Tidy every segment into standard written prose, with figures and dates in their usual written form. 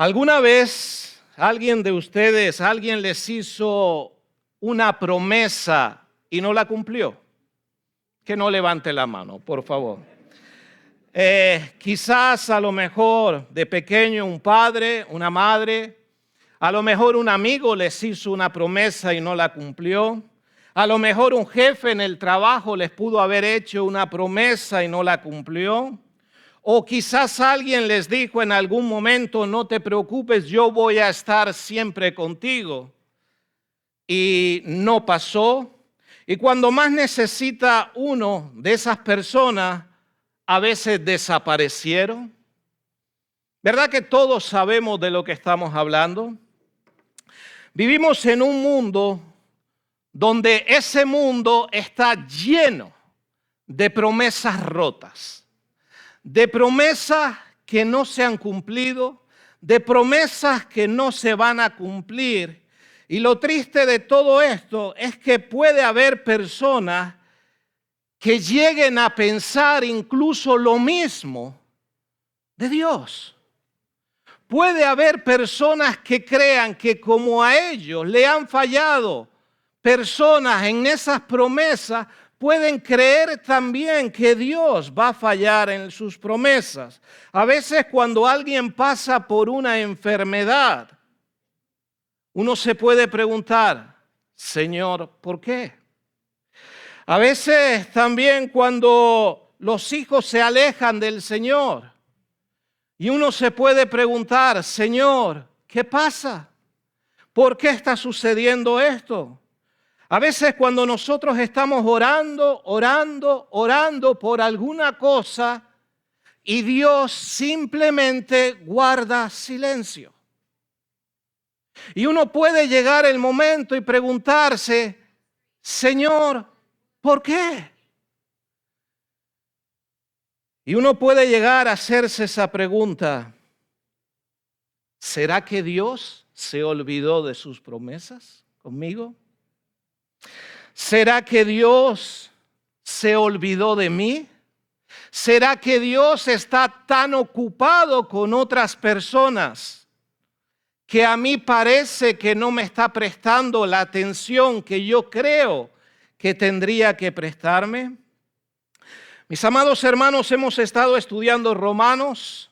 ¿Alguna vez alguien de ustedes, alguien les hizo una promesa y no la cumplió? Que no levante la mano, por favor. Quizás a lo mejor de pequeño un padre, una madre, a lo mejor un amigo les hizo una promesa y no la cumplió. A lo mejor un jefe en el trabajo les pudo haber hecho una promesa y no la cumplió. O quizás alguien les dijo en algún momento, no te preocupes, yo voy a estar siempre contigo. Y no pasó. Y cuando más necesita uno de esas personas, a veces desaparecieron. ¿Verdad que todos sabemos de lo que estamos hablando? Vivimos en un mundo donde ese mundo está lleno de promesas rotas, de promesas que no se han cumplido, de promesas que no se van a cumplir. Y lo triste de todo esto es que puede haber personas que lleguen a pensar incluso lo mismo de Dios. Puede haber personas que crean que como a ellos le han fallado personas en esas promesas, pueden creer también que Dios va a fallar en sus promesas. A veces cuando alguien pasa por una enfermedad, uno se puede preguntar, Señor, ¿por qué? A veces también cuando los hijos se alejan del Señor y uno se puede preguntar, Señor, ¿qué pasa? ¿Por qué está sucediendo esto? A veces cuando nosotros estamos orando por alguna cosa y Dios simplemente guarda silencio. Y uno puede llegar el momento y preguntarse, Señor, ¿por qué? Y uno puede llegar a hacerse esa pregunta, ¿será que Dios se olvidó de sus promesas conmigo? ¿Será que Dios se olvidó de mí? ¿Será que Dios está tan ocupado con otras personas que a mí parece que no me está prestando la atención que yo creo que tendría que prestarme? Mis amados hermanos, hemos estado estudiando Romanos,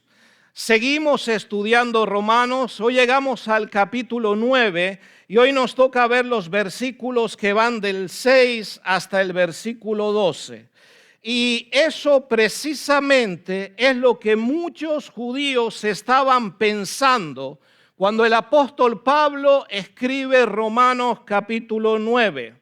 seguimos estudiando Romanos, hoy llegamos al capítulo 9 y hoy nos toca ver los versículos que van del 6 hasta el versículo 12. Y eso precisamente es lo que muchos judíos estaban pensando cuando el apóstol Pablo escribe Romanos capítulo 9.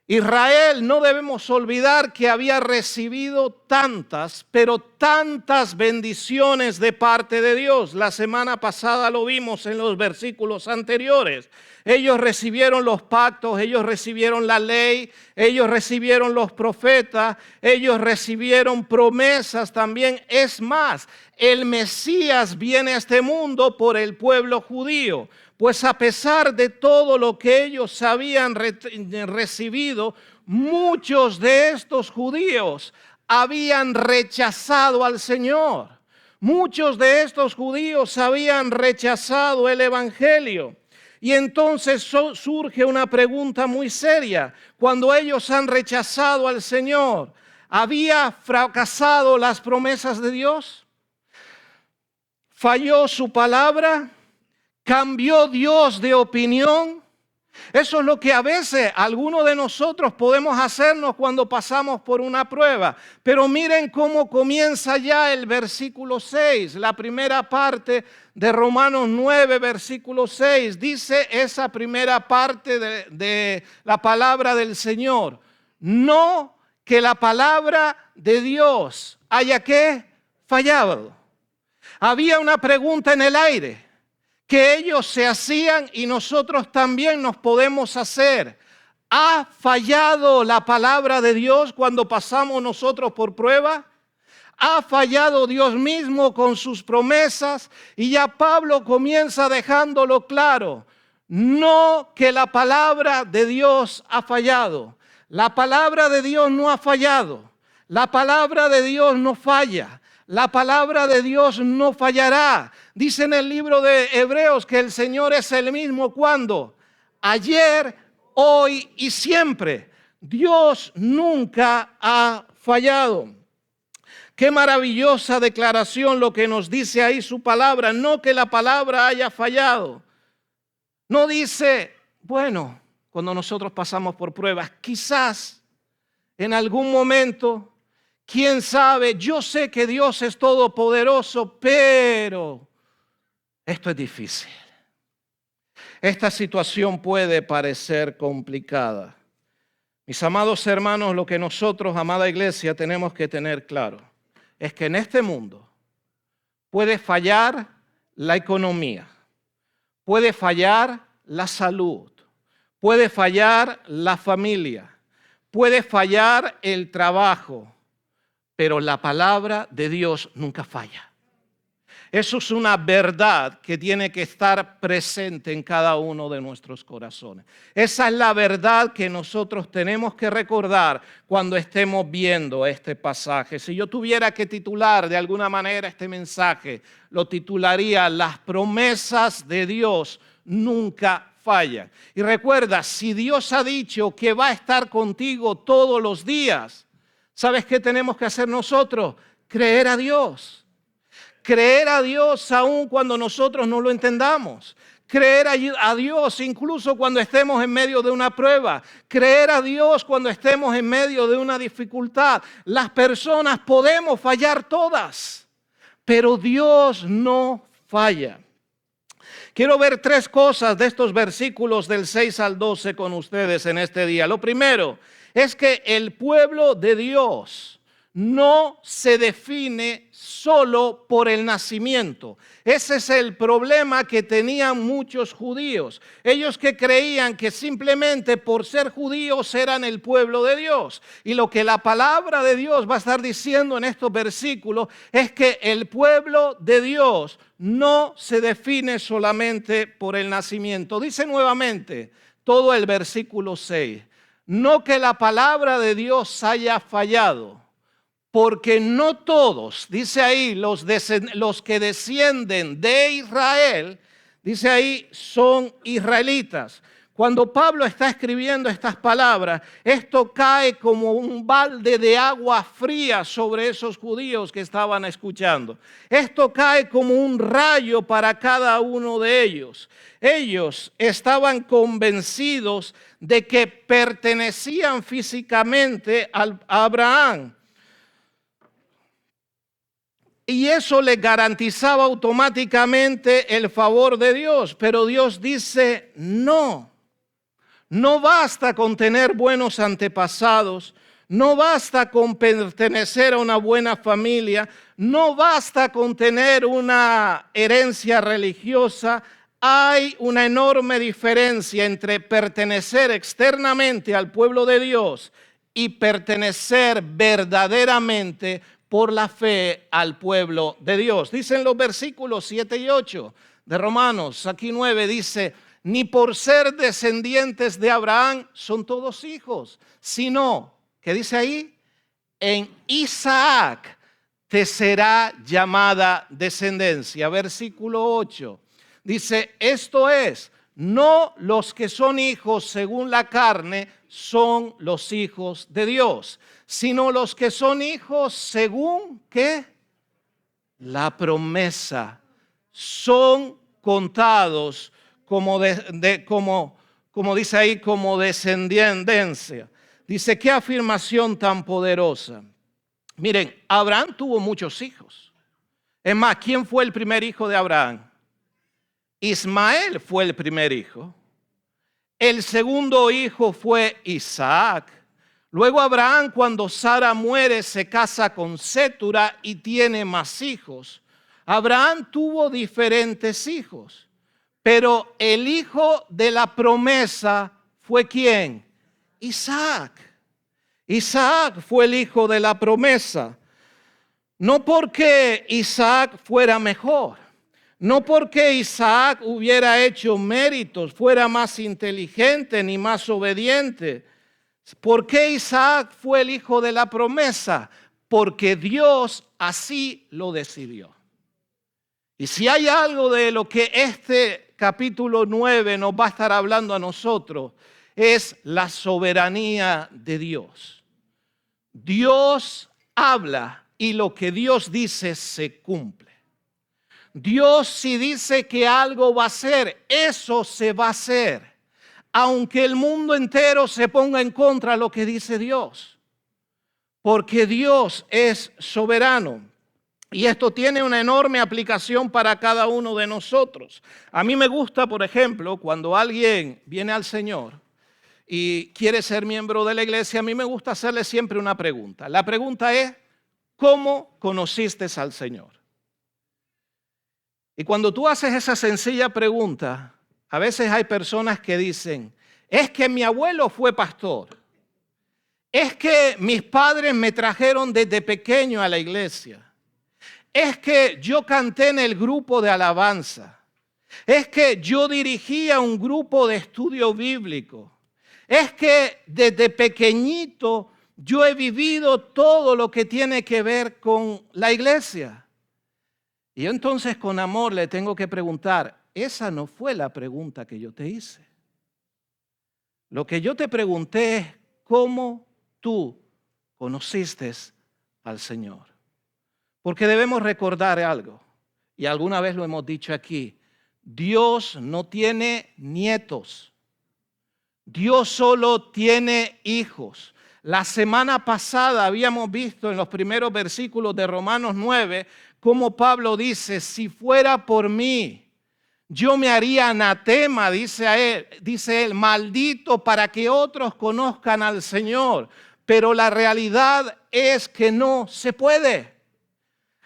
Israel, no debemos olvidar que había recibido tantas, pero tantas bendiciones de parte de Dios. La semana pasada lo vimos en los versículos anteriores. Ellos recibieron los pactos, ellos recibieron la ley, ellos recibieron los profetas, ellos recibieron promesas también. Es más, el Mesías viene a este mundo por el pueblo judío. Pues a pesar de todo lo que ellos habían recibido, muchos de estos judíos habían rechazado al Señor. Muchos de estos judíos habían rechazado el Evangelio. Y entonces surge una pregunta muy seria. Cuando ellos han rechazado al Señor, ¿había fracasado las promesas de Dios? ¿Falló su palabra? ¿Cambió Dios de opinión? Eso es lo que a veces algunos de nosotros podemos hacernos cuando pasamos por una prueba. Pero miren cómo comienza ya el versículo 6, la primera parte de Romanos 9, versículo 6. Dice esa primera parte de la palabra del Señor. No que la palabra de Dios haya ¿qué? Fallado. Había una pregunta en el aire que ellos se hacían y nosotros también nos podemos hacer. ¿Ha fallado la palabra de Dios cuando pasamos nosotros por prueba? ¿Ha fallado Dios mismo con sus promesas? Y ya Pablo comienza dejándolo claro. No que la palabra de Dios ha fallado. La palabra de Dios no ha fallado. La palabra de Dios no falla. La palabra de Dios no fallará. Dice en el libro de Hebreos que el Señor es el mismo cuando, ayer, hoy y siempre. Dios nunca ha fallado. Qué maravillosa declaración lo que nos dice ahí su palabra. No que la palabra haya fallado. No dice, bueno, cuando nosotros pasamos por pruebas, quizás en algún momento, quién sabe, yo sé que Dios es todopoderoso, pero esto es difícil. Esta situación puede parecer complicada. Mis amados hermanos, lo que nosotros, amada iglesia, tenemos que tener claro es que en este mundo puede fallar la economía, puede fallar la salud, puede fallar la familia, puede fallar el trabajo, pero la palabra de Dios nunca falla. Eso es una verdad que tiene que estar presente en cada uno de nuestros corazones. Esa es la verdad que nosotros tenemos que recordar cuando estemos viendo este pasaje. Si yo tuviera que titular de alguna manera este mensaje, lo titularía Las promesas de Dios nunca fallan. Y recuerda, si Dios ha dicho que va a estar contigo todos los días, ¿sabes qué tenemos que hacer nosotros? Creer a Dios. Creer a Dios aun cuando nosotros no lo entendamos. Creer a Dios incluso cuando estemos en medio de una prueba. Creer a Dios cuando estemos en medio de una dificultad. Las personas podemos fallar todas, pero Dios no falla. Quiero ver 3 cosas de estos versículos del 6 al 12 con ustedes en este día. Lo primero es que el pueblo de Dios no se define solo por el nacimiento. Ese es el problema que tenían muchos judíos. Ellos que creían que simplemente por ser judíos eran el pueblo de Dios. Y lo que la palabra de Dios va a estar diciendo en estos versículos es que el pueblo de Dios no se define solamente por el nacimiento. Dice nuevamente todo el versículo 6. No que la palabra de Dios haya fallado, porque no todos, dice ahí, los que descienden de Israel, dice ahí, son israelitas. Cuando Pablo está escribiendo estas palabras, esto cae como un balde de agua fría sobre esos judíos que estaban escuchando. Esto cae como un rayo para cada uno de ellos. Ellos estaban convencidos de que pertenecían físicamente a Abraham. Y eso le garantizaba automáticamente el favor de Dios. Pero Dios dice, no basta con tener buenos antepasados, no basta con pertenecer a una buena familia, no basta con tener una herencia religiosa. Hay una enorme diferencia entre pertenecer externamente al pueblo de Dios y pertenecer verdaderamente por la fe al pueblo de Dios. Dicen los versículos 7 y 8 de Romanos, aquí 9 dice, ni por ser descendientes de Abraham son todos hijos, sino, ¿qué dice ahí? En Isaac te será llamada descendencia. Versículo 8 dice, esto es, no los que son hijos según la carne son los hijos de Dios, sino los que son hijos según, ¿qué? La promesa. Son contados como dice ahí, como descendencia. Dice, qué afirmación tan poderosa. Miren, Abraham tuvo muchos hijos. Es más, ¿quién fue el primer hijo de Abraham? Ismael fue el primer hijo. El segundo hijo fue Isaac. Luego Abraham, cuando Sara muere, se casa con Sétura y tiene más hijos. Abraham tuvo diferentes hijos, pero el hijo de la promesa fue ¿quién? Isaac. Isaac fue el hijo de la promesa. No porque Isaac fuera mejor, no porque Isaac hubiera hecho méritos, fuera más inteligente ni más obediente. ¿Por qué Isaac fue el hijo de la promesa? porque Dios así lo decidió. Y si hay algo de lo que este capítulo 9 nos va a estar hablando a nosotros, es la soberanía de Dios. Dios habla y lo que Dios dice se cumple. Dios si dice que algo va a ser, eso se va a hacer. Aunque el mundo entero se ponga en contra de lo que dice Dios. Porque Dios es soberano. Y esto tiene una enorme aplicación para cada uno de nosotros. A mí me gusta, por ejemplo, cuando alguien viene al Señor y quiere ser miembro de la iglesia, a mí me gusta hacerle siempre una pregunta. La pregunta es, ¿cómo conociste al Señor? Y cuando tú haces esa sencilla pregunta, a veces hay personas que dicen, es que mi abuelo fue pastor. Es que mis padres me trajeron desde pequeño a la iglesia. Es que yo canté en el grupo de alabanza. Es que yo dirigía un grupo de estudio bíblico. Es que desde pequeñito yo he vivido todo lo que tiene que ver con la iglesia. Y yo entonces con amor le tengo que preguntar, esa no fue la pregunta que yo te hice. Lo que yo te pregunté es, ¿cómo tú conociste al Señor? Porque debemos recordar algo, y alguna vez lo hemos dicho aquí, Dios no tiene nietos, Dios solo tiene hijos. La semana pasada habíamos visto en los primeros versículos de Romanos 9, cómo Pablo dice, si fuera por mí, yo me haría anatema, dice él, maldito para que otros conozcan al Señor. Pero la realidad es que no se puede.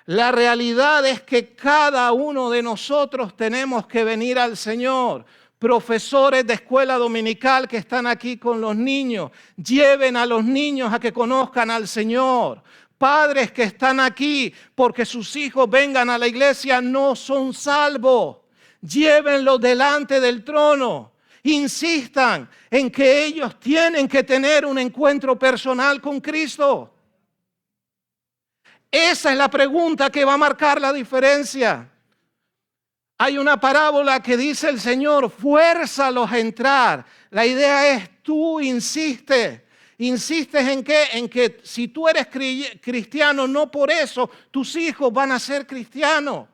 La realidad es que cada uno de nosotros tenemos que venir al Señor. Profesores de escuela dominical que están aquí con los niños, lleven a los niños a que conozcan al Señor. Padres que están aquí porque sus hijos vengan a la iglesia no son salvos. Llévenlos delante del trono. Insistan en que ellos tienen que tener un encuentro personal con Cristo. Esa es la pregunta que va a marcar la diferencia. Hay una parábola que dice el Señor, fuérzalos a entrar. La idea es, tú insistes. ¿Insistes en qué? En que si tú eres cristiano, no por eso tus hijos van a ser cristianos.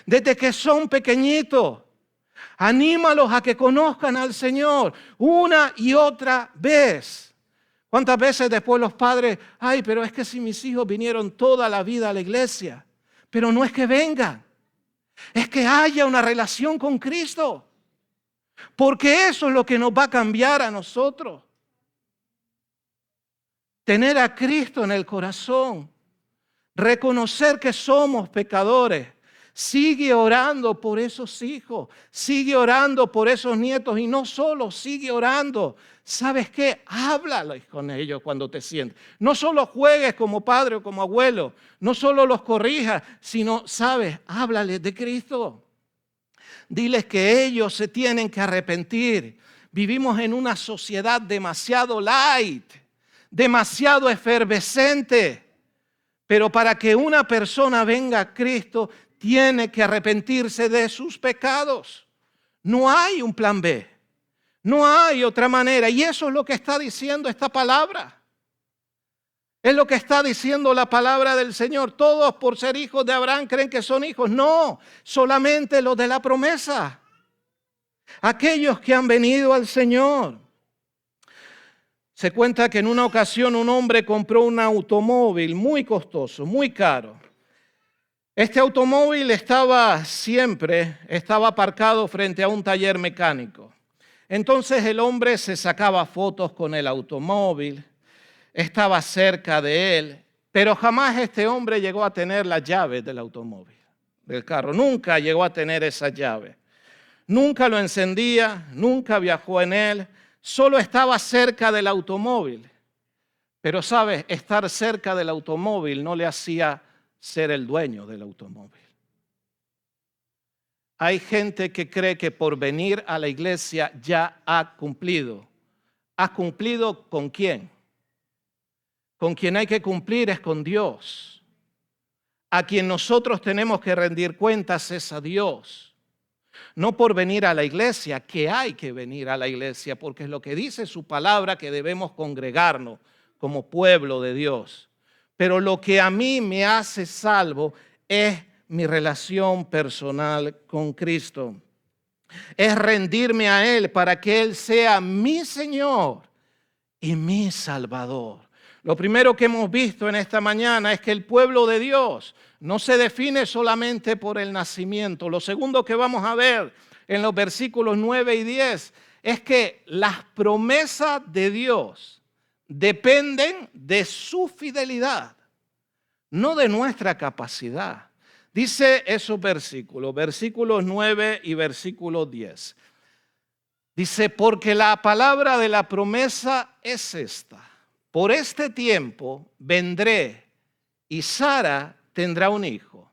Desde que son pequeñitos, anímalos a que conozcan al Señor una y otra vez. ¿Cuántas veces después los padres, ay, pero es que si mis hijos vinieron toda la vida a la iglesia, pero no es que vengan, es que haya una relación con Cristo, porque eso es lo que nos va a cambiar a nosotros. Tener a Cristo en el corazón, reconocer que somos pecadores. Sigue orando por esos hijos, sigue orando por esos nietos y no solo sigue orando. ¿Sabes qué? Háblalo con ellos cuando te sientes. No solo juegues como padre o como abuelo, no solo los corrijas, sino, ¿sabes? Háblales de Cristo. Diles que ellos se tienen que arrepentir. Vivimos en una sociedad demasiado light, demasiado efervescente. Pero para que una persona venga a Cristo, tiene que arrepentirse de sus pecados. No hay un plan B. No hay otra manera. Y eso es lo que está diciendo esta palabra. Es lo que está diciendo la palabra del Señor. Todos por ser hijos de Abraham creen que son hijos. No, solamente los de la promesa. Aquellos que han venido al Señor. Se cuenta que en una ocasión un hombre compró un automóvil muy costoso, muy caro. Este automóvil estaba aparcado frente a un taller mecánico. Entonces el hombre se sacaba fotos con el automóvil, estaba cerca de él, pero jamás este hombre llegó a tener las llaves del automóvil, del carro. Nunca llegó a tener esa llave. Nunca lo encendía, nunca viajó en él, solo estaba cerca del automóvil. Pero sabes, estar cerca del automóvil no le hacía ser el dueño del automóvil. Hay gente que cree que por venir a la iglesia ya ha cumplido. ¿Ha cumplido con quién? con quien hay que cumplir es con Dios. A quien nosotros tenemos que rendir cuentas es a Dios. No por venir a la iglesia, que hay que venir a la iglesia, porque es lo que dice su palabra, que debemos congregarnos como pueblo de Dios. Pero lo que a mí me hace salvo es mi relación personal con Cristo. Es rendirme a Él para que Él sea mi Señor y mi Salvador. Lo primero que hemos visto en esta mañana es que el pueblo de Dios no se define solamente por el nacimiento. Lo segundo que vamos a ver en los versículos 9 y 10 es que las promesas de Dios dependen de su fidelidad, no de nuestra capacidad. Dice esos versículos 9 y versículo 10. Dice, porque la palabra de la promesa es esta. Por este tiempo vendré y Sara tendrá un hijo.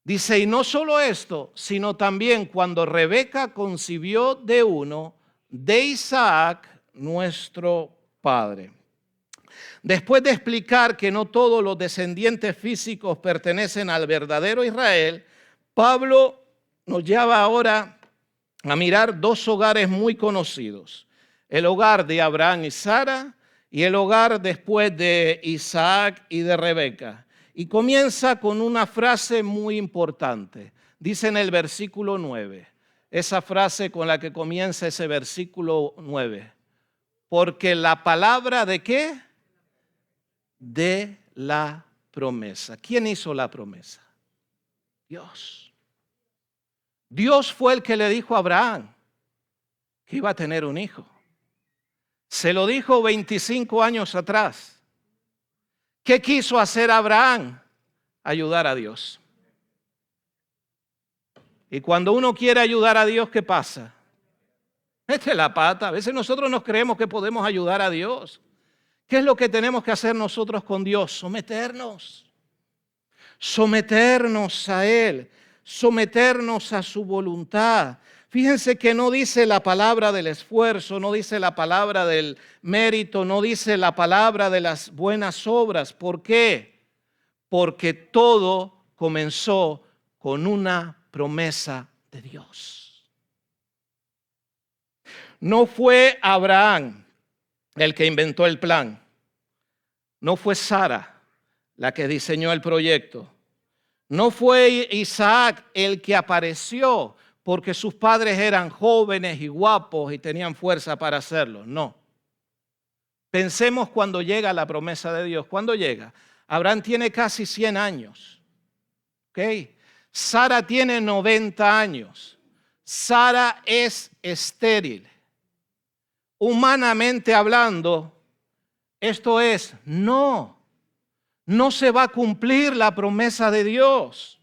Dice, y no solo esto, sino también cuando Rebeca concibió de uno, de Isaac, nuestro padre. Después de explicar que no todos los descendientes físicos pertenecen al verdadero Israel, Pablo nos lleva ahora a mirar dos hogares muy conocidos. El hogar de Abraham y Sara y el hogar después de Isaac y de Rebeca. Y comienza con una frase muy importante. Dice en el versículo 9, esa frase con la que comienza ese versículo 9. Porque la palabra ¿de qué? De la promesa. ¿Quién hizo la promesa? Dios. Dios fue el que le dijo a Abraham que iba a tener un hijo. Se lo dijo 25 años atrás. ¿Qué quiso hacer Abraham? Ayudar a Dios. Y cuando uno quiere ayudar a Dios, ¿qué pasa? Mete la pata. A veces nosotros nos creemos que podemos ayudar a Dios. ¿Qué es lo que tenemos que hacer nosotros con Dios? Someternos. Someternos a Él. Someternos a su voluntad. Fíjense que no dice la palabra del esfuerzo, no dice la palabra del mérito, no dice la palabra de las buenas obras. ¿Por qué? Porque todo comenzó con una promesa de Dios. No fue Abraham el que inventó el plan. No fue Sara la que diseñó el proyecto. No fue Isaac el que apareció porque sus padres eran jóvenes y guapos y tenían fuerza para hacerlo. No. Pensemos cuando llega la promesa de Dios. ¿Cuándo llega? Abraham tiene casi 100 años. ¿Ok? Sara tiene 90 años. Sara es estéril. Humanamente hablando, esto es, no se va a cumplir la promesa de Dios.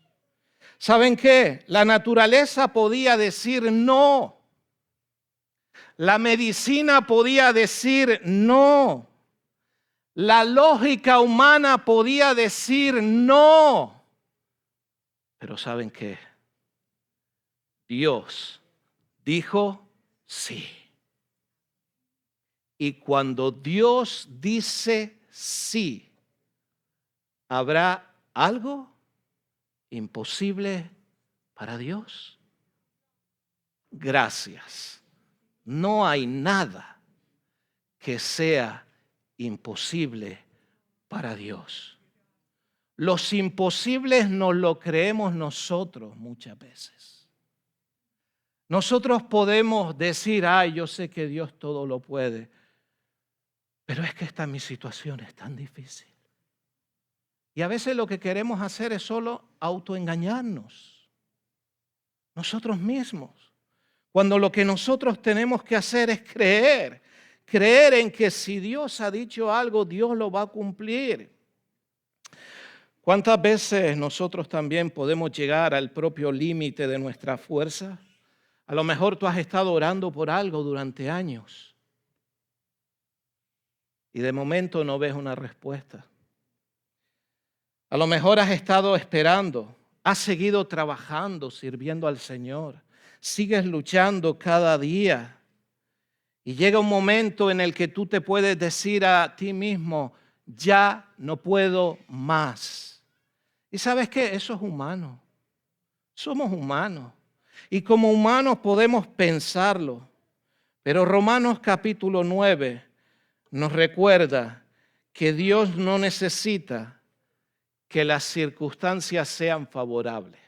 ¿Saben qué? La naturaleza podía decir no. La medicina podía decir no. La lógica humana podía decir no. Pero ¿saben qué? Dios dijo sí. Y cuando Dios dice sí, ¿habrá algo imposible para Dios? Gracias. No hay nada que sea imposible para Dios. Los imposibles nos lo creemos nosotros muchas veces. Nosotros podemos decir, ay, yo sé que Dios todo lo puede, pero es que esta mi situación es tan difícil. Y a veces lo que queremos hacer es solo autoengañarnos, nosotros mismos. Cuando lo que nosotros tenemos que hacer es creer en que si Dios ha dicho algo, Dios lo va a cumplir. ¿Cuántas veces nosotros también podemos llegar al propio límite de nuestra fuerza? A lo mejor tú has estado orando por algo durante años y de momento no ves una respuesta. A lo mejor has estado esperando, has seguido trabajando, sirviendo al Señor, sigues luchando cada día y llega un momento en el que tú te puedes decir a ti mismo, ya no puedo más. ¿Y sabes qué? Eso es humano. Somos humanos. Y como humanos podemos pensarlo. Pero Romanos capítulo 9 nos recuerda que Dios no necesita que las circunstancias sean favorables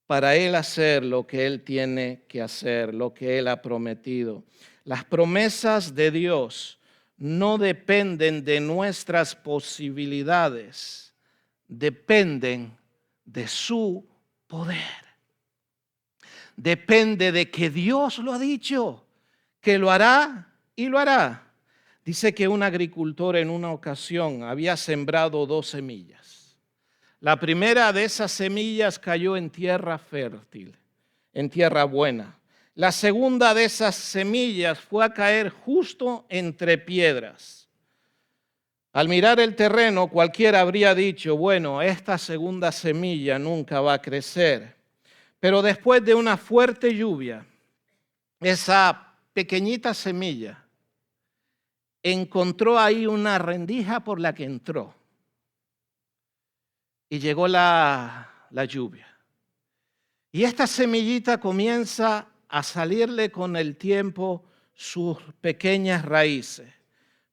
para Él hacer lo que Él tiene que hacer, lo que Él ha prometido. Las promesas de Dios no dependen de nuestras posibilidades, dependen de su poder. Depende de que Dios lo ha dicho, que lo hará y lo hará. Dice que un agricultor en una ocasión había sembrado 2 semillas. La primera de esas semillas cayó en tierra fértil, en tierra buena. La segunda de esas semillas fue a caer justo entre piedras. Al mirar el terreno, cualquiera habría dicho, bueno, esta segunda semilla nunca va a crecer. Pero después de una fuerte lluvia, esa pequeñita semilla encontró ahí una rendija por la que entró. Y llegó la lluvia. Y esta semillita comienza a salirle con el tiempo sus pequeñas raíces.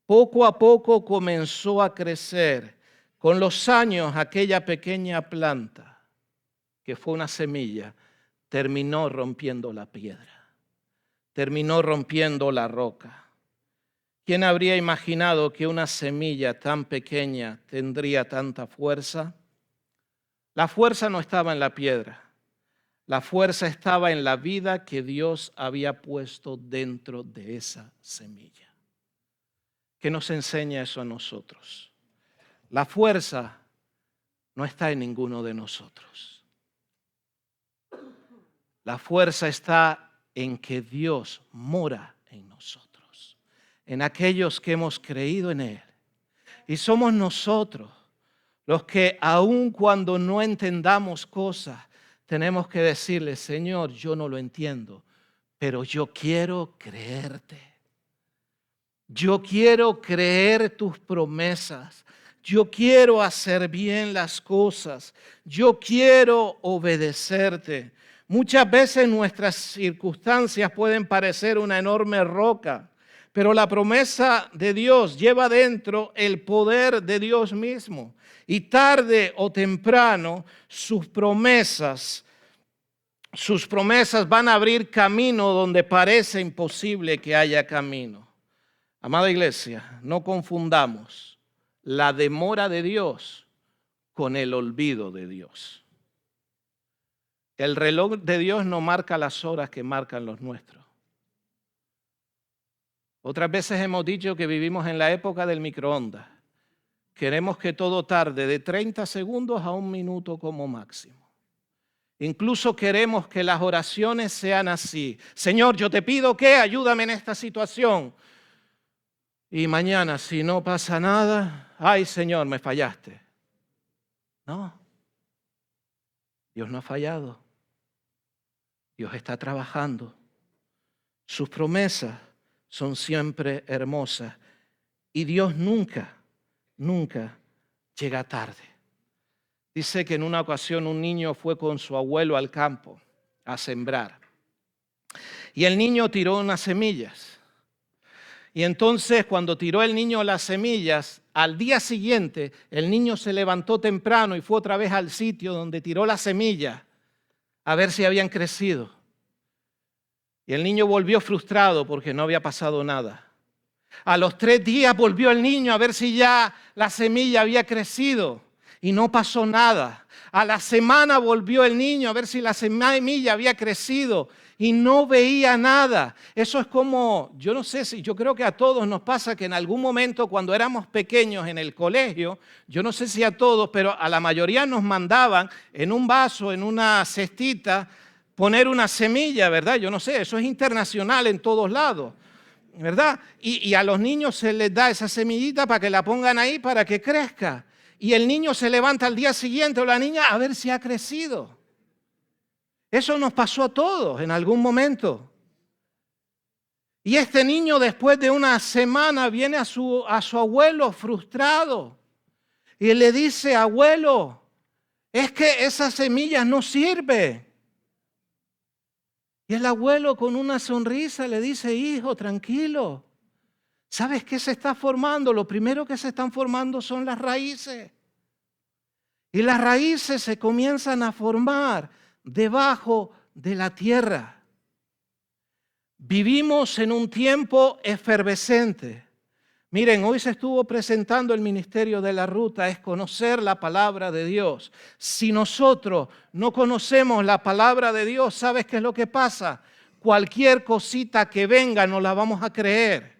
Poco a poco comenzó a crecer. Con los años, aquella pequeña planta, que fue una semilla, terminó rompiendo la piedra, terminó rompiendo la roca. ¿Quién habría imaginado que una semilla tan pequeña tendría tanta fuerza? La fuerza no estaba en la piedra, la fuerza estaba en la vida que Dios había puesto dentro de esa semilla. ¿Qué nos enseña eso a nosotros? La fuerza no está en ninguno de nosotros. La fuerza está en que Dios mora en nosotros, en aquellos que hemos creído en Él. Y somos nosotros los que, aun cuando no entendamos cosas, tenemos que decirle, Señor, yo no lo entiendo, pero yo quiero creerte. Yo quiero creer tus promesas. Yo quiero hacer bien las cosas. Yo quiero obedecerte. Muchas veces nuestras circunstancias pueden parecer una enorme roca, pero la promesa de Dios lleva dentro el poder de Dios mismo. Y tarde o temprano sus promesas van a abrir camino donde parece imposible que haya camino. Amada iglesia, no confundamos la demora de Dios con el olvido de Dios. El reloj de Dios no marca las horas que marcan los nuestros. Otras veces hemos dicho que vivimos en la época del microondas. Queremos que todo tarde de 30 segundos a 1 minuto como máximo. Incluso queremos que las oraciones sean así. Señor, yo te pido que ayúdame en esta situación. Y mañana, si no pasa nada, ay Señor, me fallaste. No, Dios no ha fallado. Dios está trabajando. Sus promesas son siempre hermosas. Y Dios nunca llega tarde. Dice que en una ocasión un niño fue con su abuelo al campo a sembrar. Y el niño tiró unas semillas. Y entonces cuando tiró el niño las semillas, al día siguiente el niño se levantó temprano y fue otra vez al sitio donde tiró las semillas a ver si habían crecido. Y el niño volvió frustrado porque no había pasado nada. A los 3 días volvió el niño a ver si ya la semilla había crecido y no pasó nada. A la semana volvió el niño a ver si la semilla había crecido y no veía nada. Eso es como, yo no sé si, yo creo que a todos nos pasa que en algún momento cuando éramos pequeños en el colegio, yo no sé si a todos, pero a la mayoría nos mandaban en un vaso, en una cestita, poner una semilla, ¿verdad? Yo no sé, eso es internacional en todos lados, ¿verdad? Y a los niños se les da esa semillita para que la pongan ahí para que crezca. Y el niño se levanta al día siguiente o la niña a ver si ha crecido. Eso nos pasó a todos en algún momento. Y este niño después de una semana viene a su abuelo frustrado y le dice, abuelo, es que esa semilla no sirve. Y el abuelo con una sonrisa le dice, hijo, tranquilo. ¿Sabes qué se está formando? Lo primero que se están formando son las raíces. Y las raíces se comienzan a formar debajo de la tierra. Vivimos en un tiempo efervescente. Miren, hoy se estuvo presentando el ministerio de la ruta, es conocer la palabra de Dios. Si nosotros no conocemos la palabra de Dios, ¿sabes qué es lo que pasa? Cualquier cosita que venga no la vamos a creer.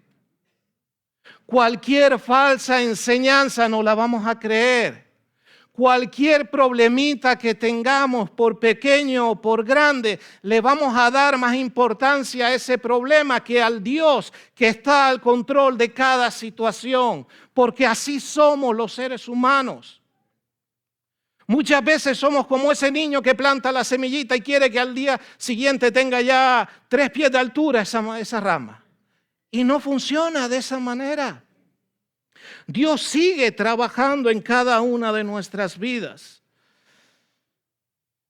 Cualquier falsa enseñanza no la vamos a creer. Cualquier problemita que tengamos, por pequeño o por grande, le vamos a dar más importancia a ese problema que al Dios que está al control de cada situación, porque así somos los seres humanos. Muchas veces somos como ese niño que planta la semillita y quiere que al día siguiente tenga ya 3 pies de altura esa rama. Y no funciona de esa manera. Dios sigue trabajando en cada una de nuestras vidas,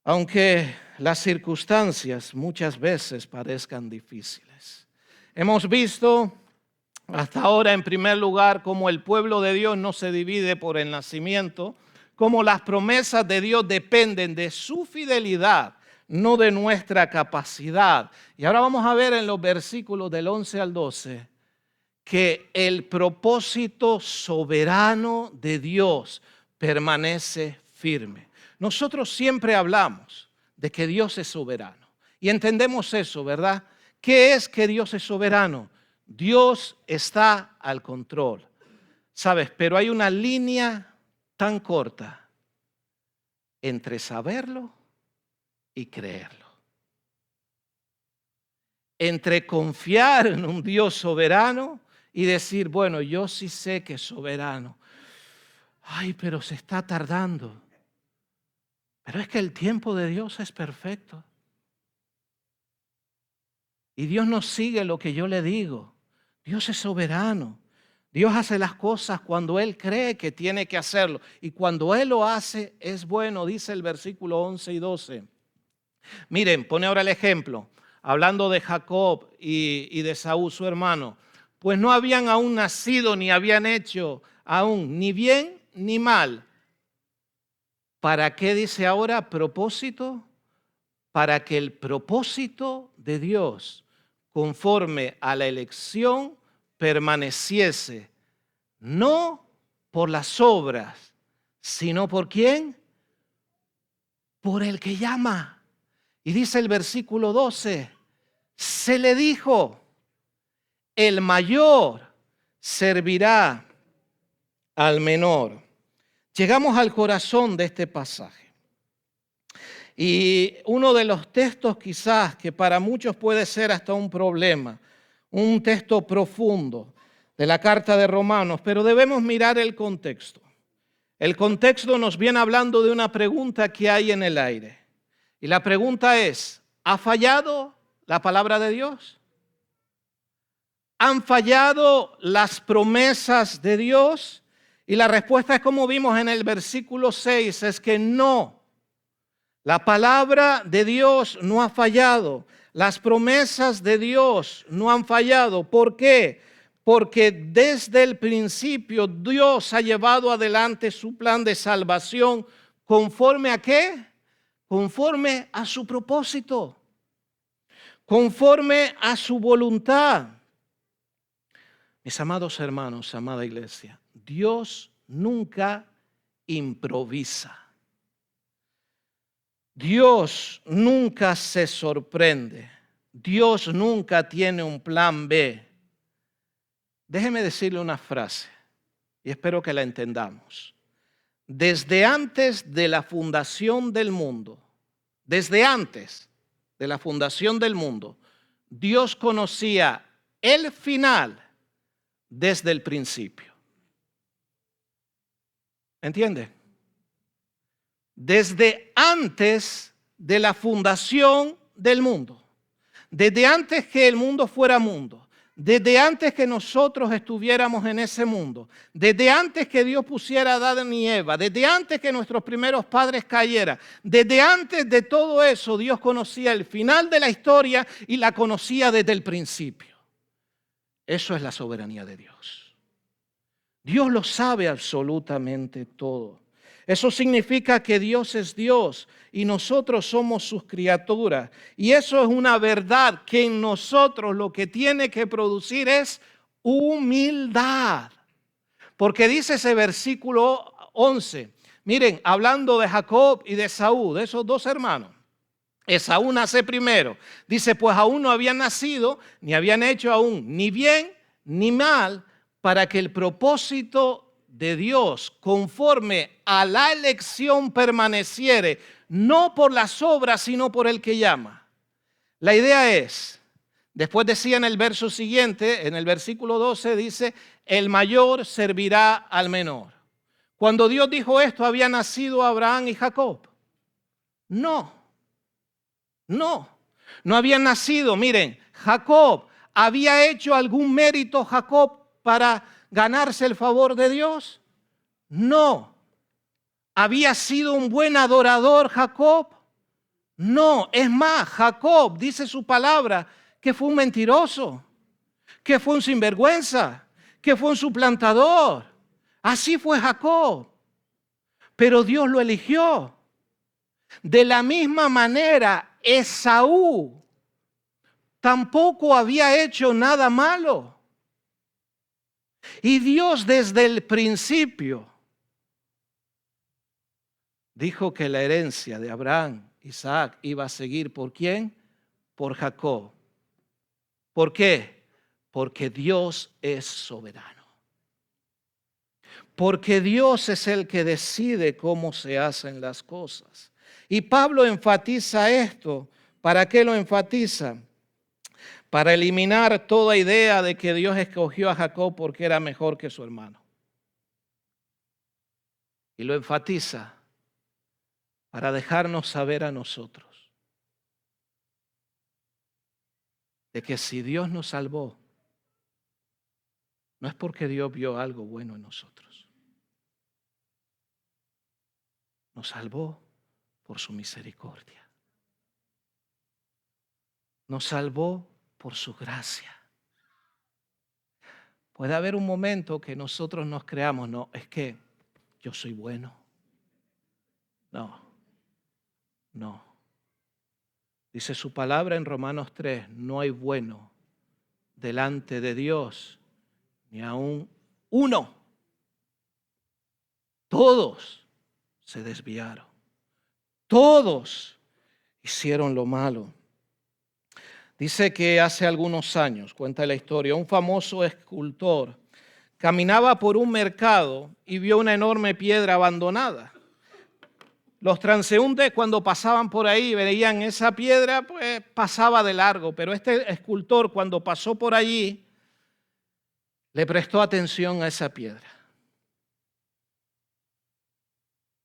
aunque las circunstancias muchas veces parezcan difíciles. Hemos visto hasta ahora, en primer lugar, cómo el pueblo de Dios no se divide por el nacimiento, cómo las promesas de Dios dependen de su fidelidad, no de nuestra capacidad. Y ahora vamos a ver en los versículos del 11 al 12 que el propósito soberano de Dios permanece firme. Nosotros siempre hablamos de que Dios es soberano y entendemos eso, ¿verdad? ¿Qué es que Dios es soberano? Dios está al control, ¿sabes? Pero hay una línea tan corta entre saberlo y creerlo. Entre confiar en un Dios soberano y decir, bueno, yo sí sé que es soberano. Ay, pero se está tardando. Pero es que el tiempo de Dios es perfecto. Y Dios no sigue lo que yo le digo. Dios es soberano. Dios hace las cosas cuando Él cree que tiene que hacerlo. Y cuando Él lo hace, es bueno, dice el versículo 11 y 12. Miren, pone ahora el ejemplo, hablando de Jacob y de Saúl, su hermano. Pues no habían aún nacido ni habían hecho aún ni bien ni mal. ¿Para qué dice ahora propósito? Para que el propósito de Dios, conforme a la elección, permaneciese, no por las obras, sino por ¿quién? Por el que llama. Y dice el versículo 12, se le dijo, el mayor servirá al menor. Llegamos al corazón de este pasaje. Y uno de los textos quizás que para muchos puede ser hasta un problema, un texto profundo de la carta de Romanos, pero debemos mirar el contexto. El contexto nos viene hablando de una pregunta que hay en el aire. Y la pregunta es, ¿ha fallado la palabra de Dios? ¿Han fallado las promesas de Dios? Y la respuesta es como vimos en el versículo 6, es que no. La palabra de Dios no ha fallado. Las promesas de Dios no han fallado. ¿Por qué? Porque desde el principio Dios ha llevado adelante su plan de salvación conforme a ¿qué? Conforme a su propósito, conforme a su voluntad. Mis amados hermanos, amada iglesia, Dios nunca improvisa. Dios nunca se sorprende. Dios nunca tiene un plan B. Déjeme decirle una frase y espero que la entendamos. Desde antes de la fundación del mundo, desde antes de la fundación del mundo, Dios conocía el final desde el principio. ¿Entiende? Desde antes de la fundación del mundo, desde antes que el mundo fuera mundo, desde antes que nosotros estuviéramos en ese mundo, desde antes que Dios pusiera a Adán y Eva, desde antes que nuestros primeros padres cayeran, desde antes de todo eso, Dios conocía el final de la historia y la conocía desde el principio. Eso es la soberanía de Dios. Dios lo sabe absolutamente todo. Eso significa que Dios es Dios y nosotros somos sus criaturas. Y eso es una verdad que en nosotros lo que tiene que producir es humildad. Porque dice ese versículo 11, miren, hablando de Jacob y de Esaú, de esos dos hermanos. Esaú nace primero. Dice, pues aún no habían nacido, ni habían hecho aún ni bien ni mal, para que el propósito de Dios conforme a la elección permaneciere, no por las obras, sino por el que llama. La idea es, después decía en el verso siguiente, en el versículo 12, dice, el mayor servirá al menor. Cuando Dios dijo esto, ¿había nacido Abraham y Jacob? No habían nacido. Miren, Jacob, ¿había hecho algún mérito Jacob para ganarse el favor de Dios? No. ¿Había sido un buen adorador Jacob? No. Es más, Jacob dice su palabra que fue un mentiroso, que fue un sinvergüenza, que fue un suplantador. Así fue Jacob. Pero Dios lo eligió. De la misma manera, Esaú tampoco había hecho nada malo. Y Dios desde el principio dijo que la herencia de Abraham, Isaac, iba a seguir ¿por quién? Por Jacob. ¿Por qué? Porque Dios es soberano. Porque Dios es el que decide cómo se hacen las cosas. Y Pablo enfatiza esto. ¿Para qué lo enfatiza? Para eliminar toda idea de que Dios escogió a Jacob porque era mejor que su hermano. Y lo enfatiza para dejarnos saber a nosotros de que si Dios nos salvó, no es porque Dios vio algo bueno en nosotros. Nos salvó por su misericordia. Nos salvó por su gracia. Puede haber un momento que nosotros nos creamos, no, es que yo soy bueno. No. Dice su palabra en Romanos 3, no hay bueno delante de Dios, ni aún uno. Todos se desviaron. Todos hicieron lo malo. Dice que hace algunos años, cuenta la historia, un famoso escultor caminaba por un mercado y vio una enorme piedra abandonada. Los transeúntes cuando pasaban por ahí veían esa piedra, pues pasaba de largo, pero este escultor cuando pasó por allí le prestó atención a esa piedra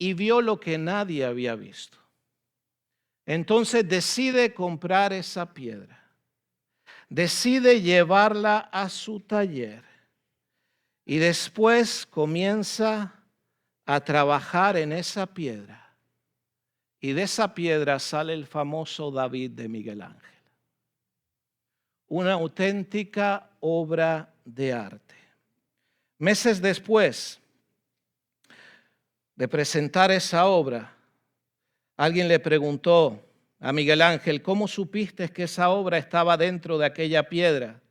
y vio lo que nadie había visto. Entonces decide comprar esa piedra, decide llevarla a su taller y después comienza a trabajar en esa piedra. Y de esa piedra sale el famoso David de Miguel Ángel. Una auténtica obra de arte. Meses después de presentar esa obra, alguien le preguntó a Miguel Ángel, ¿cómo supiste que esa obra estaba dentro de aquella piedra?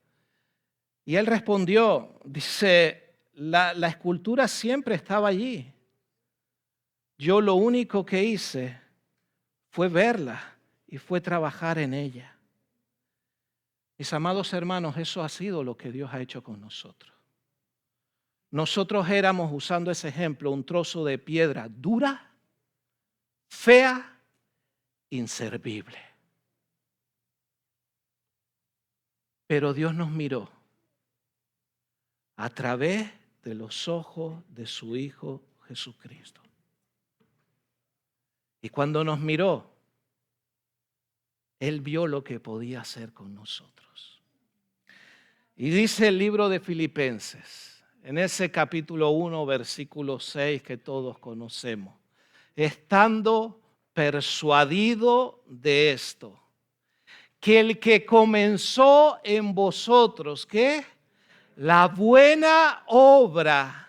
Y él respondió, dice, la escultura siempre estaba allí. Yo lo único que hice fue verla y fue trabajar en ella. Mis amados hermanos, eso ha sido lo que Dios ha hecho con nosotros. Nosotros éramos, usando ese ejemplo, un trozo de piedra dura, fea, inservible. Pero Dios nos miró a través de los ojos de su Hijo Jesucristo. Y cuando nos miró, Él vio lo que podía hacer con nosotros. Y dice el libro de Filipenses, en ese capítulo 1, versículo 6 que todos conocemos, estando persuadido de esto, que el que comenzó en vosotros, ¿qué? La buena obra,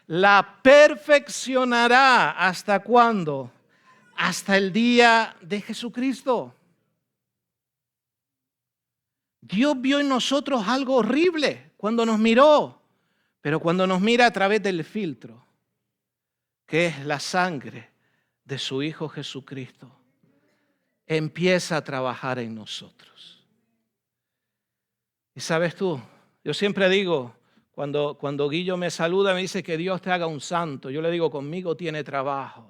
la perfeccionará. ¿Hasta cuándo? Hasta el día de Jesucristo. Dios vio en nosotros algo horrible cuando nos miró, pero cuando nos mira a través del filtro, que es la sangre de su Hijo Jesucristo, empieza a trabajar en nosotros. Y sabes tú, yo siempre digo, cuando Guillo me saluda, me dice que Dios te haga un santo. Yo le digo, conmigo tiene trabajo.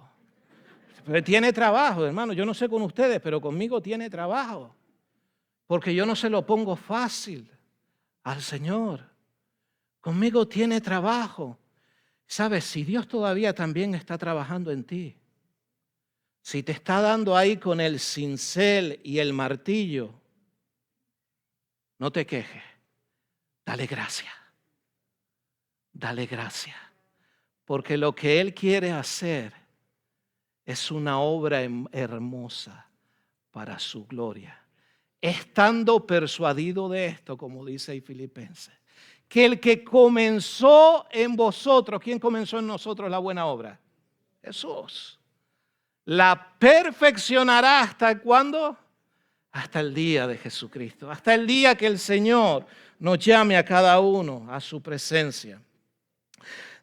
Pero tiene trabajo, hermano. Yo no sé con ustedes, pero conmigo tiene trabajo. Porque yo no se lo pongo fácil al Señor. Conmigo tiene trabajo. ¿Sabes? Si Dios todavía también está trabajando en ti, si te está dando ahí con el cincel y el martillo, no te quejes. Dale gracias. Dale gracias. Porque lo que Él quiere hacer es una obra hermosa para su gloria. Estando persuadido de esto, como dice ahí Filipenses, que el que comenzó en vosotros, ¿quién comenzó en nosotros la buena obra? Jesús. La perfeccionará ¿hasta cuándo? Hasta el día de Jesucristo, hasta el día que el Señor nos llame a cada uno a su presencia.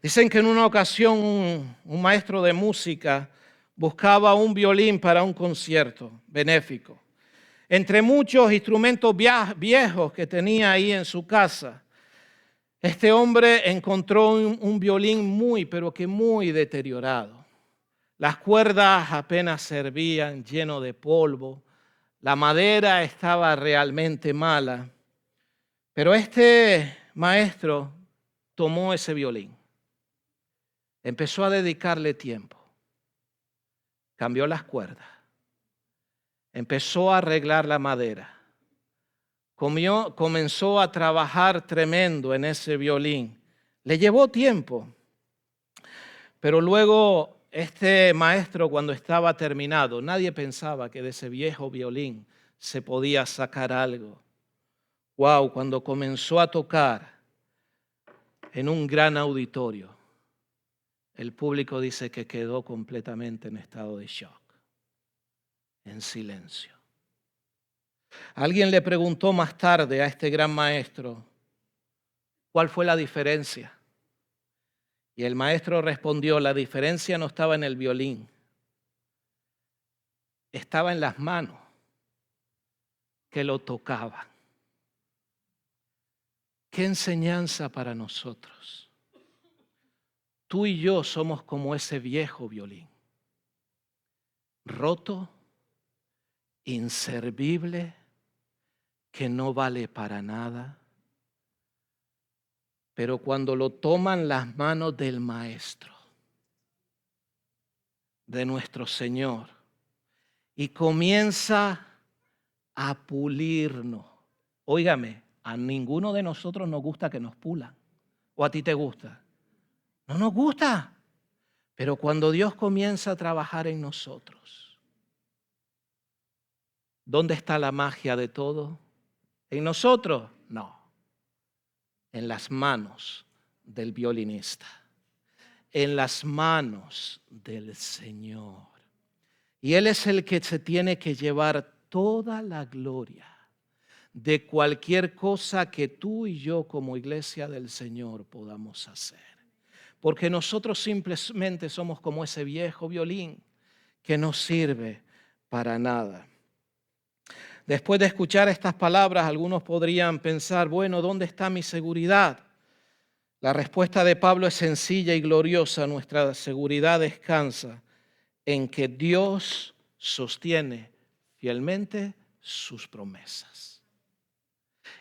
Dicen que en una ocasión un maestro de música buscaba un violín para un concierto benéfico. Entre muchos instrumentos viejos que tenía ahí en su casa, este hombre encontró un violín pero que muy deteriorado. Las cuerdas apenas servían, lleno de polvo. La madera estaba realmente mala. Pero este maestro tomó ese violín, empezó a dedicarle tiempo, cambió las cuerdas, empezó a arreglar la madera, comenzó a trabajar tremendo en ese violín. Le llevó tiempo, pero luego este maestro, cuando estaba terminado, nadie pensaba que de ese viejo violín se podía sacar algo. Wow, cuando comenzó a tocar en un gran auditorio, el público dice que quedó completamente en estado de shock, en silencio. Alguien le preguntó más tarde a este gran maestro, ¿cuál fue la diferencia? Y el maestro respondió, la diferencia no estaba en el violín, estaba en las manos que lo tocaban. ¿Qué enseñanza para nosotros? Tú y yo somos como ese viejo violín, roto, inservible, que no vale para nada. Pero cuando lo toman las manos del Maestro, de nuestro Señor, y comienza a pulirnos. Óigame, a ninguno de nosotros nos gusta que nos pulan. ¿O a ti te gusta? No nos gusta. Pero cuando Dios comienza a trabajar en nosotros, ¿dónde está la magia de todo? ¿En nosotros? No. En las manos del violinista. En las manos del Señor. Y Él es el que se tiene que llevar toda la gloria de cualquier cosa que tú y yo como iglesia del Señor podamos hacer. Porque nosotros simplemente somos como ese viejo violín que no sirve para nada. Después de escuchar estas palabras, algunos podrían pensar, bueno, ¿dónde está mi seguridad? La respuesta de Pablo es sencilla y gloriosa. Nuestra seguridad descansa en que Dios sostiene fielmente sus promesas.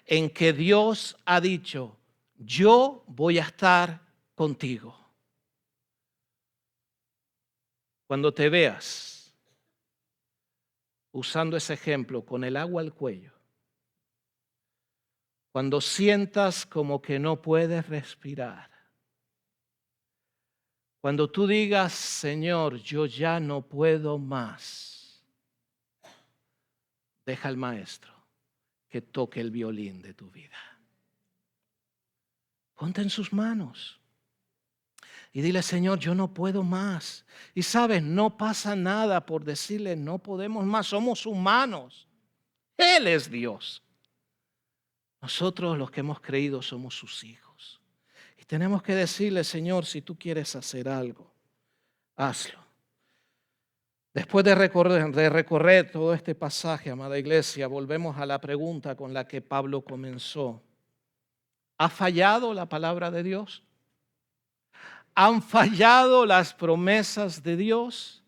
En que Dios ha dicho, yo voy a estar contigo. Cuando te veas usando ese ejemplo con el agua al cuello, Cuando sientas como que no puedes respirar. Cuando tú digas, Señor, yo ya no puedo más. Deja al maestro que toque el violín de tu vida. Ponte en sus manos. Y dile, Señor, yo no puedo más. Y sabes, no pasa nada por decirle, no podemos más, somos humanos. Él es Dios. Nosotros los que hemos creído somos sus hijos. Y tenemos que decirle, Señor, si tú quieres hacer algo, hazlo. Después de recorrer todo este pasaje, amada iglesia, volvemos a la pregunta con la que Pablo comenzó. ¿Ha fallado la palabra de Dios? ¿Han fallado las promesas de Dios?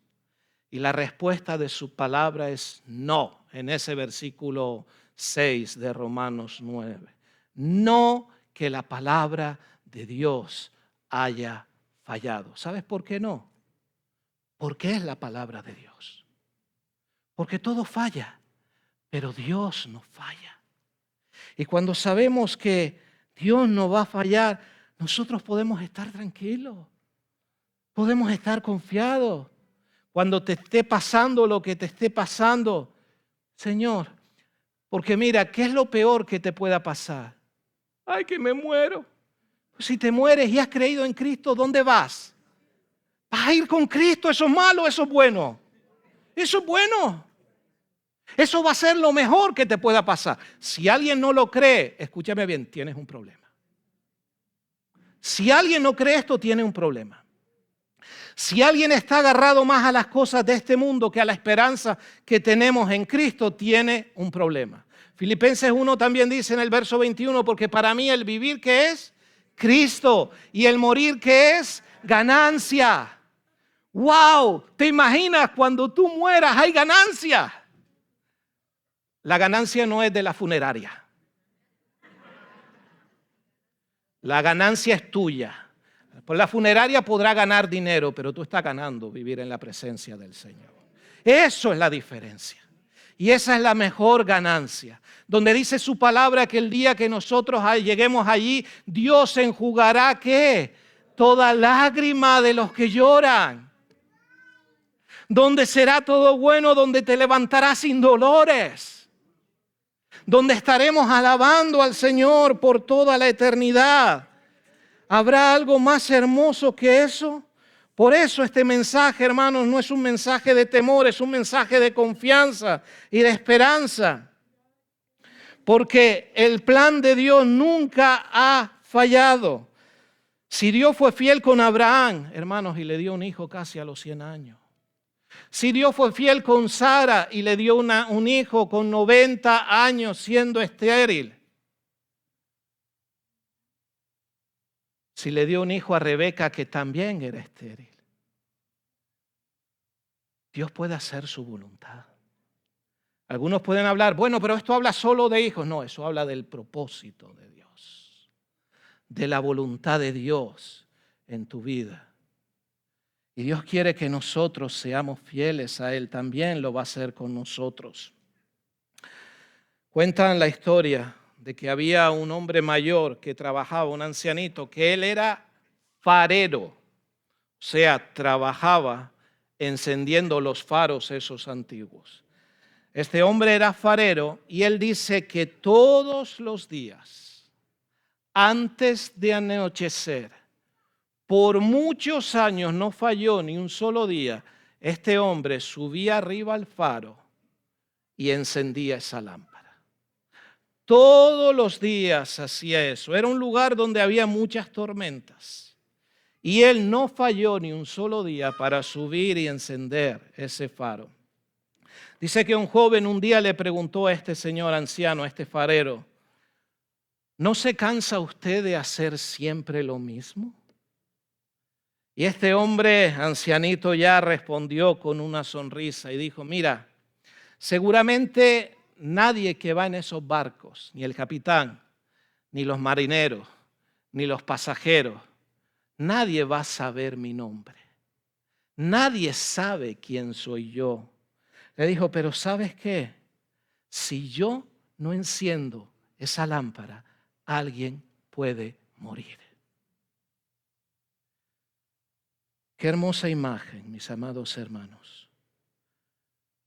Y la respuesta de su palabra es no, en ese versículo 6 de Romanos 9. No que la palabra de Dios haya fallado. ¿Sabes por qué no? Porque es la palabra de Dios. Porque todo falla, pero Dios no falla. Y cuando sabemos que Dios no va a fallar, nosotros podemos estar tranquilos, podemos estar confiados. Cuando te esté pasando lo que te esté pasando, Señor, porque mira, ¿qué es lo peor que te pueda pasar? Ay, que me muero. Si te mueres y has creído en Cristo, ¿dónde vas? Vas a ir con Cristo. ¿Eso es malo o eso es bueno? Eso es bueno. Eso va a ser lo mejor que te pueda pasar. Si alguien no lo cree, escúchame bien, tienes un problema. Si alguien no cree esto, tiene un problema. Si alguien está agarrado más a las cosas de este mundo que a la esperanza que tenemos en Cristo, tiene un problema. Filipenses 1 también dice en el verso 21, porque para mí el vivir, ¿qué es? Cristo. Y el morir, ¿qué es? Ganancia. ¡Wow! ¿Te imaginas cuando tú mueras hay ganancia? La ganancia no es de la funeraria. La ganancia es tuya. Por la funeraria podrá ganar dinero, pero tú estás ganando vivir en la presencia del Señor. Eso es la diferencia. Y esa es la mejor ganancia. Donde dice su palabra que el día que nosotros lleguemos allí, Dios enjugará ¿qué? Toda lágrima de los que lloran. Donde será todo bueno, donde te levantarás sin dolores. Donde estaremos alabando al Señor por toda la eternidad. ¿Habrá algo más hermoso que eso? Por eso este mensaje, hermanos, no es un mensaje de temor, es un mensaje de confianza y de esperanza. Porque el plan de Dios nunca ha fallado. Si Dios fue fiel con Abraham, hermanos, y le dio un hijo casi a los 100 años. Si Dios fue fiel con Sara y le dio un hijo con 90 años siendo estéril. Si le dio un hijo a Rebeca que también era estéril. Dios puede hacer su voluntad. Algunos pueden hablar, bueno, pero esto habla solo de hijos. No, eso habla del propósito de Dios, de la voluntad de Dios en tu vida. Y Dios quiere que nosotros seamos fieles a Él, también lo va a hacer con nosotros. Cuentan la historia de que había un hombre mayor que trabajaba, un ancianito, que él era farero, o sea, trabajaba encendiendo los faros esos antiguos. Este hombre era farero y él dice que todos los días, antes de anochecer, por muchos años no falló ni un solo día, este hombre subía arriba al faro y encendía esa lámpara. Todos los días hacía eso. Era un lugar donde había muchas tormentas. Y él no falló ni un solo día para subir y encender ese faro. Dice que un joven un día le preguntó a este señor anciano, a este farero, ¿no se cansa usted de hacer siempre lo mismo? Y este hombre ancianito ya respondió con una sonrisa y dijo, mira, seguramente nadie que va en esos barcos, ni el capitán, ni los marineros, ni los pasajeros, nadie va a saber mi nombre. Nadie sabe quién soy yo. Le dijo, pero ¿sabes qué? Si yo no enciendo esa lámpara, alguien puede morir. Qué hermosa imagen, mis amados hermanos.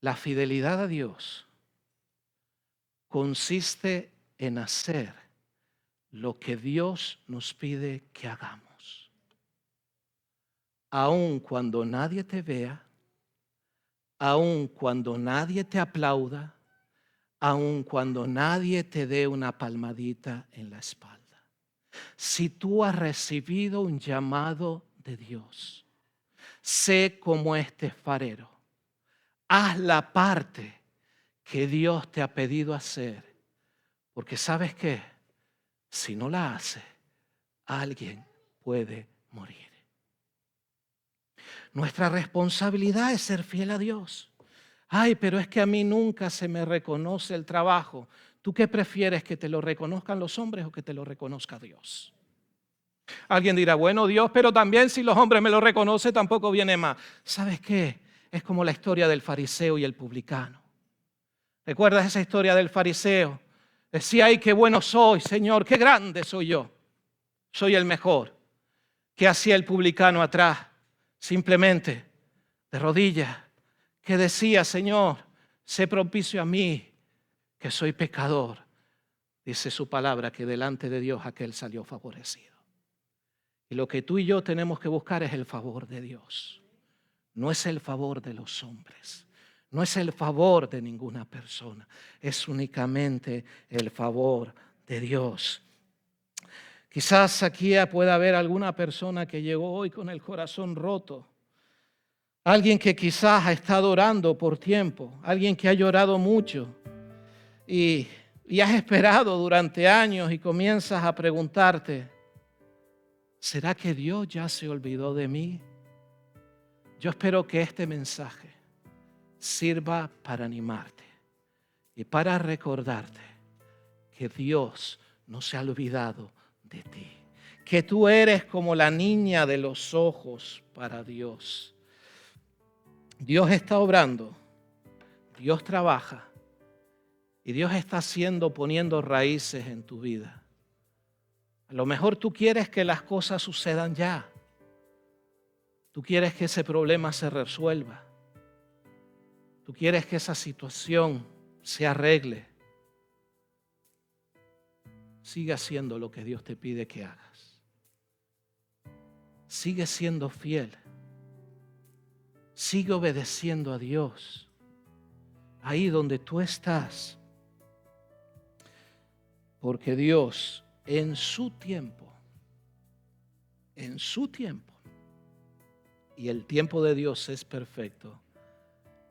La fidelidad a Dios consiste en hacer lo que Dios nos pide que hagamos. Aun cuando nadie te vea, aun cuando nadie te aplauda, aun cuando nadie te dé una palmadita en la espalda. Si tú has recibido un llamado de Dios, sé como este farero. Haz la parte que Dios te ha pedido hacer. Porque ¿sabes qué? Si no la hace, alguien puede morir. Nuestra responsabilidad es ser fiel a Dios. Ay, pero es que a mí nunca se me reconoce el trabajo. ¿Tú qué prefieres, que te lo reconozcan los hombres o que te lo reconozca Dios? Alguien dirá, bueno, Dios, pero también si los hombres me lo reconocen, tampoco viene más. ¿Sabes qué? Es como la historia del fariseo y el publicano. ¿Recuerdas esa historia del fariseo? Decía, ay, qué bueno soy, Señor, qué grande soy yo. Soy el mejor. ¿Qué hacía el publicano atrás? Simplemente, de rodillas, que decía, Señor, sé propicio a mí, que soy pecador. Dice su palabra que delante de Dios aquel salió favorecido. Y lo que tú y yo tenemos que buscar es el favor de Dios. No es el favor de los hombres. No es el favor de ninguna persona. Es únicamente el favor de Dios. Quizás aquí pueda haber alguna persona que llegó hoy con el corazón roto. Alguien que quizás ha estado orando por tiempo. Alguien que ha llorado mucho. Y has esperado durante años y comienzas a preguntarte, ¿será que Dios ya se olvidó de mí? Yo espero que este mensaje sirva para animarte y para recordarte que Dios no se ha olvidado de ti, que tú eres como la niña de los ojos para Dios. Dios está obrando, Dios trabaja y Dios está poniendo raíces en tu vida. A lo mejor tú quieres que las cosas sucedan ya. Tú quieres que ese problema se resuelva. Tú quieres que esa situación se arregle. Sigue haciendo lo que Dios te pide que hagas. Sigue siendo fiel. Sigue obedeciendo a Dios. Ahí donde tú estás. Porque Dios, en su tiempo, y el tiempo de Dios es perfecto,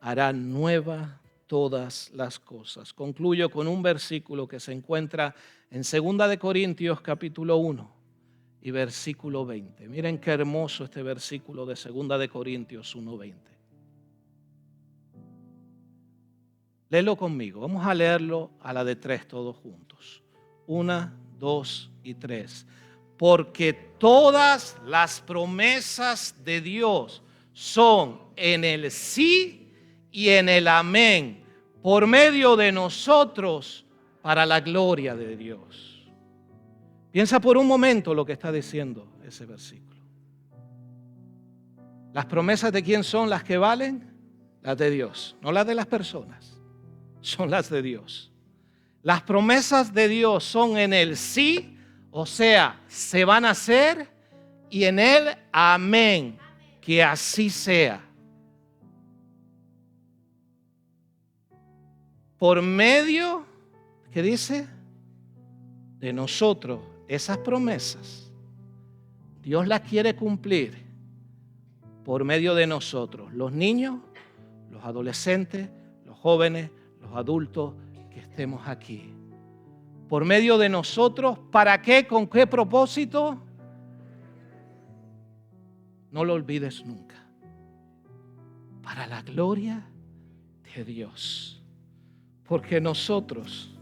hará nueva todas las cosas. Concluyo con un versículo que se encuentra en 2 de Corintios capítulo 1 y versículo 20. Miren qué hermoso este versículo de 2 de Corintios 1:20. Léelo conmigo. Vamos a leerlo a la de 3 todos juntos. 1, 2 y 3. Porque todas las promesas de Dios son en el sí y en el amén, por medio de nosotros, para la gloria de Dios. Piensa por un momento lo que está diciendo ese versículo. ¿Las promesas de quién son las que valen? Las de Dios, no las de las personas, son las de Dios. Las promesas de Dios son en el sí, o sea, se van a hacer, y en el amén, que así sea. Por medio, ¿qué dice? De nosotros, esas promesas, Dios las quiere cumplir por medio de nosotros, los niños, los adolescentes, los jóvenes, los adultos que estemos aquí. Por medio de nosotros, ¿para qué? ¿Con qué propósito? No lo olvides nunca. Para la gloria de Dios. Porque nosotros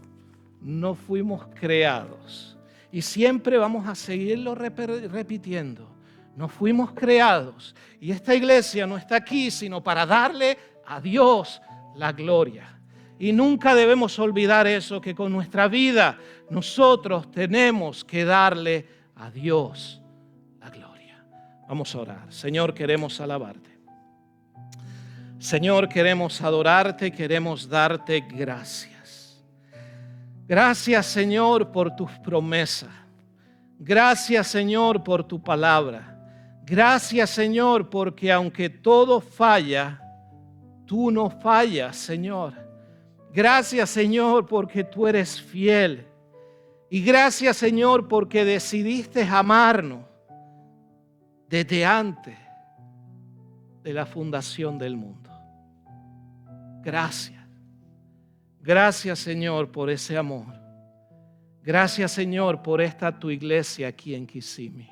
no fuimos creados. Y siempre vamos a seguirlo repitiendo. No fuimos creados. Y esta iglesia no está aquí sino para darle a Dios la gloria. Y nunca debemos olvidar eso, que con nuestra vida nosotros tenemos que darle a Dios la gloria. Vamos a orar. Señor, queremos alabarte. Señor, queremos adorarte, queremos darte gracias. Gracias, Señor, por tus promesas. Gracias, Señor, por tu palabra. Gracias, Señor, porque aunque todo falla, tú no fallas, Señor. Gracias, Señor, porque tú eres fiel. Y gracias, Señor, porque decidiste amarnos desde antes de la fundación del mundo. Gracias. Gracias, Señor, por ese amor. Gracias, Señor, por esta tu iglesia aquí en Kissimmee.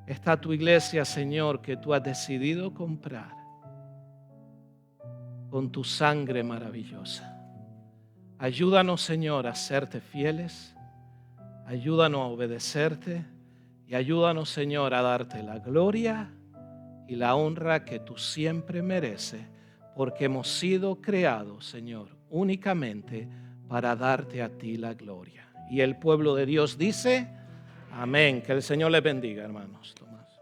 Esta tu iglesia, Señor, que tú has decidido comprar con tu sangre maravillosa. Ayúdanos, Señor, a serte fieles. Ayúdanos a obedecerte. Y ayúdanos, Señor, a darte la gloria y la honra que tú siempre mereces, porque hemos sido creados, Señor, únicamente para darte a ti la gloria. Y el pueblo de Dios dice, amén. Que el Señor les bendiga, hermanos. Tomás.